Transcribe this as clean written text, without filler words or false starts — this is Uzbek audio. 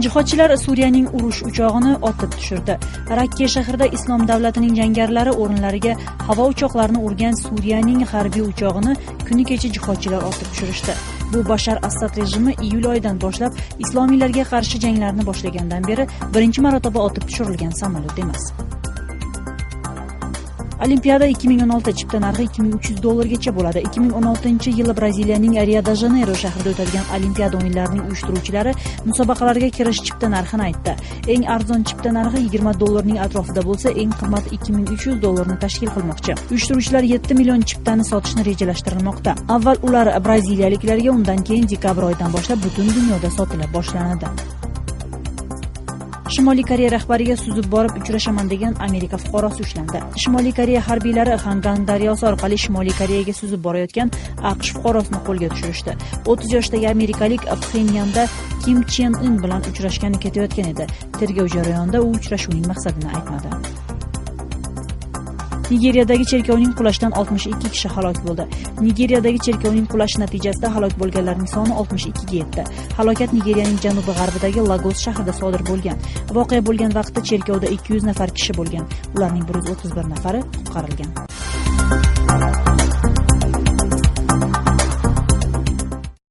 Jihodchilar Suriyaning urush uchog'ini otib tushirdi. Rakka shahrida Islom davlatining jangarilari o'rinlariga havo uchoqlarini urgan Suriyaning harbiy uchog'ini kuni kecha jihodchilar otib tushirishdi. Bu Bashar Asad rejimi iyul oyidan boshlab islomiylarga qarshi janglarni boshlagandan beri birinchi marotaba otib tushirilgan samolyot emas. Olimpiada 2016 chipta narxi $2300 bo'ladi. 2016-yili Braziliyaning Rio de Janeiro shahrida o'tadigan Olimpiada o'yinlarining uyushtiruvchilari musobaqalarga kirish chipta narxini aytdi. Eng arzon chipta narxi $20 ning atrofida bo'lsa, eng qimmati $2300 ni tashkil qilmoqchi. Uyushtiruvchilar 7 million chiptani sotishni rejalashtirmoqda. Avval ular braziliyaliklarga, undan keyin dekabr oyidan boshlab butun dunyoda sotila boshlanadi. Shimoliy Koreya rahbariga suzib borib uchrashaman degan Amerika fuqarosi ushlandi. Shimoliy Koreya harbiylari Hangang daryosi orqali Shimoliy Koreyaga suzib borayotgan AQSh fuqarosini qo'lga tushirishdi. 30 yoshdagi amerikalik Pxenyanda Kim Chen In bilan uchrashgani ketayotgan edi. Tergov jarayonida u uchrashuvning maqsadini aytmadi. Nigeriyadagi cherkovning qulashidan 62 kishi halok bo'ldi. Nigeriyadagi cherkovning qulashi natijasida halok bo'lganlarning soni 62 ga yetdi. Halokat Nigeriyaning janubi-g'arbidagi Lagos shahrida sodir bo'lgan. Voqea bo'lgan vaqtda cherkovda 200 nafar kishi bo'lgan. Ularning 131 nafari qutqarilgan.